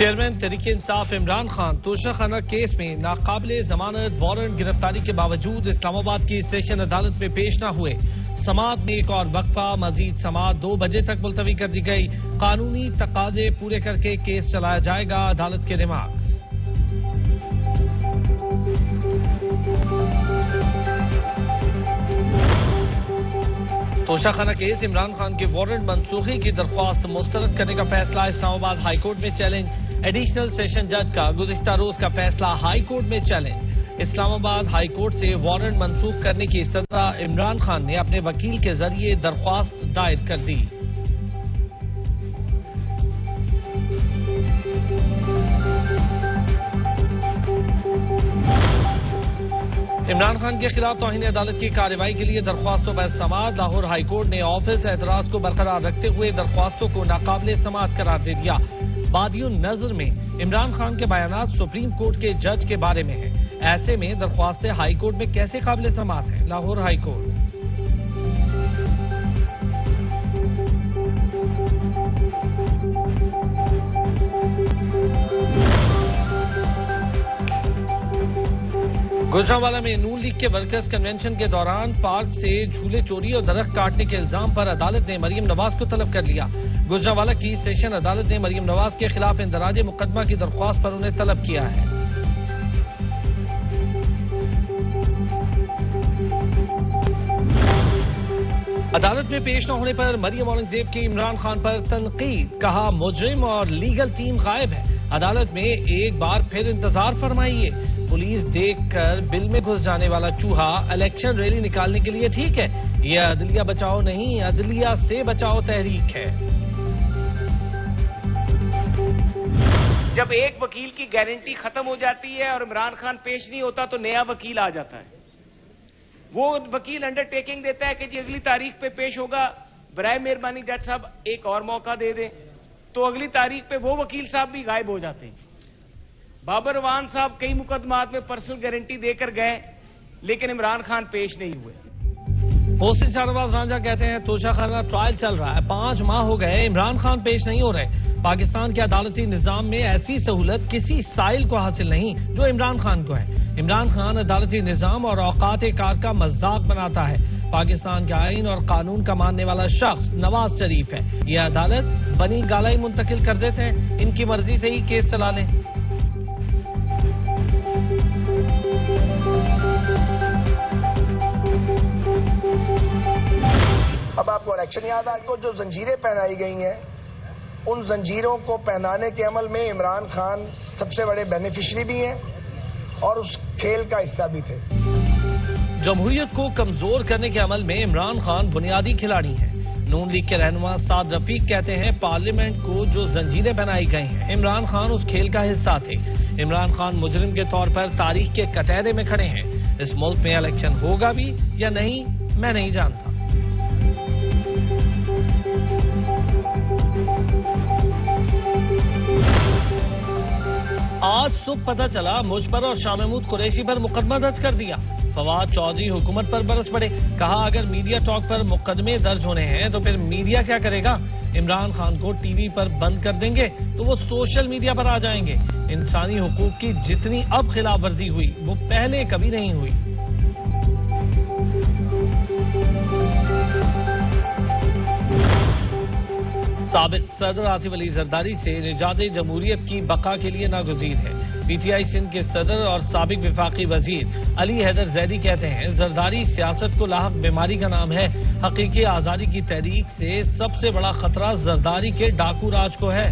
Chairman Tehreek Insaf Imran Khan توشہ خانہ case میں ناقابل ضمانت وارنٹ گرفتاری کے باوجود اسلام آباد کی سیشن عدالت میں پیش نہ ہوئے۔ سماعت میں ایک اور وقفہ، مزید سماعت 2 بجے تک ملتوی کر دی گئی۔ قانونی تقاضے پورے کر کے کیس چلایا جائے گا، عدالت کے ریمارکس۔ توشہ خانہ کیس عمران خان کے وارنٹ منسوخی کی درخواست مسترد کرنے کا فیصلہ اسلام آباد ہائی کورٹ میں چیلنج۔ ایڈیشنل سیشن جج کا گزشتہ روز کا فیصلہ ہائی کورٹ میں چیلنج۔ اسلام آباد ہائی کورٹ سے وارنٹ منسوخ کرنے کی استدعا عمران خان نے اپنے وکیل کے ذریعے درخواست دائر کر دی۔ عمران خان کے خلاف توہین عدالت کی کارروائی کے لیے درخواستوں پر سماعت۔ لاہور ہائی کورٹ نے آفس اعتراض کو برقرار رکھتے ہوئے درخواستوں کو ناقابل سماعت قرار دے دیا۔ بادی النظر میں عمران خان کے بیانات سپریم کورٹ کے جج کے بارے میں ہیں، ایسے میں درخواستیں ہائی کورٹ میں کیسے قابل سماعت ہیں؟ Lahore high court. گوجرانوالہ میں نون لیگ کے ورکرز کنونشن کے دوران پارک سے جھولے چوری اور درخت کاٹنے کے الزام پر عدالت نے مریم نواز کو طلب کر لیا۔ گوجرانوالہ کی سیشن عدالت نے مریم نواز کے خلاف اندراج مقدمہ کی درخواست پر انہیں طلب کیا ہے۔ عدالت میں پیش نہ ہونے پر مریم اورنگزیب کی عمران خان پر تنقید، کہا مجرم اور لیگل ٹیم غائب ہے۔ عدالت میں ایک بار پھر انتظار فرمائیے، پولیس دیکھ کر بل میں گھس جانے والا چوہا الیکشن ریلی نکالنے کے لیے ٹھیک ہے، یہ عدلیہ بچاؤ نہیں، عدلیہ سے بچاؤ تحریک ہے۔ جب ایک وکیل کی گارنٹی ختم ہو جاتی ہے اور عمران خان پیش نہیں ہوتا تو نیا وکیل آ جاتا ہے، وہ وکیل انڈر ٹیکنگ دیتا ہے کہ جی اگلی تاریخ پہ پیش ہوگا، برائے مہربانی جج صاحب ایک اور موقع دے دیں، تو اگلی تاریخ پہ وہ وکیل صاحب بھی غائب ہو جاتے ہیں۔ بابر روان صاحب کئی مقدمات میں پرسنل گارنٹی دے کر گئے لیکن عمران خان پیش نہیں ہوئے۔ محسن شاہنواز رانجھا کہتے ہیں توشہ خانہ ٹرائل چل رہا ہے، 5 ماہ ہو گئے، عمران خان پیش نہیں ہو رہے۔ پاکستان کے عدالتی نظام میں ایسی سہولت کسی سائل کو حاصل نہیں جو عمران خان کو ہے۔ عمران خان عدالتی نظام اور اوقات کار کا مذاق بناتا ہے۔ پاکستان کے آئین اور قانون کا ماننے والا شخص نواز شریف ہے، یہ عدالت بنی گالائی منتقل کر دیتے ہیں، ان کی مرضی سے ہی کیس چلا لیں۔ اب آپ کو الیکشن یاد آ کو جو زنجیریں پہنائی گئی ہیں، ان زنجیروں کو پہنانے کے عمل میں عمران خان سب سے بڑے بینیفیشری بھی ہیں اور اس کھیل کا حصہ بھی تھے۔ جمہوریت کو کمزور کرنے کے عمل میں عمران خان بنیادی کھلاڑی ہیں۔ نون لیگ کے رہنما سعد رفیق کہتے ہیں پارلیمنٹ کو جو زنجیریں بنائی گئی ہیں، عمران خان اس کھیل کا حصہ تھے۔ عمران خان مجرم کے طور پر تاریخ کے کٹہرے میں کھڑے ہیں۔ اس ملک میں الیکشن ہوگا بھی یا نہیں میں نہیں جانتا۔ آج صبح پتہ چلا مجھ پر اور شاہ محمود قریشی پر مقدمہ درج کر دیا۔ فواد چودھری حکومت پر برس پڑے، کہا اگر میڈیا ٹاک پر مقدمے درج ہونے ہیں تو پھر میڈیا کیا کرے گا؟ عمران خان کو ٹی وی پر بند کر دیں گے تو وہ سوشل میڈیا پر آ جائیں گے۔ انسانی حقوق کی جتنی اب خلاف ورزی ہوئی وہ پہلے کبھی نہیں ہوئی۔ سابق صدر آصف علی زرداری سے نژاد جمہوریت کی بقا کے لیے ناگزیر ہے۔ پی ٹی آئی سندھ کے صدر اور سابق وفاقی وزیر علی حیدر زیدی کہتے ہیں زرداری سیاست کو لاحق بیماری کا نام ہے، حقیقی آزادی کی تحریک سے سب سے بڑا خطرہ زرداری کے ڈاکو راج کو ہے۔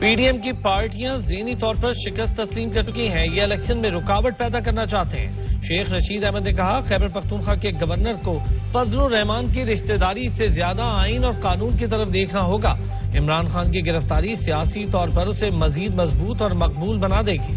پی ڈی ایم کی پارٹیاں ذہنی طور پر شکست تسلیم کر چکی ہیں، یہ الیکشن میں رکاوٹ پیدا کرنا چاہتے ہیں۔ شیخ رشید احمد نے کہا خیبر پختونخوا کے گورنر کو فضل الرحمان کی رشتہ داری سے زیادہ آئین اور قانون کی طرف دیکھنا ہوگا۔ عمران خان کی گرفتاری سیاسی طور پر اسے مزید مضبوط اور مقبول بنا دے گی۔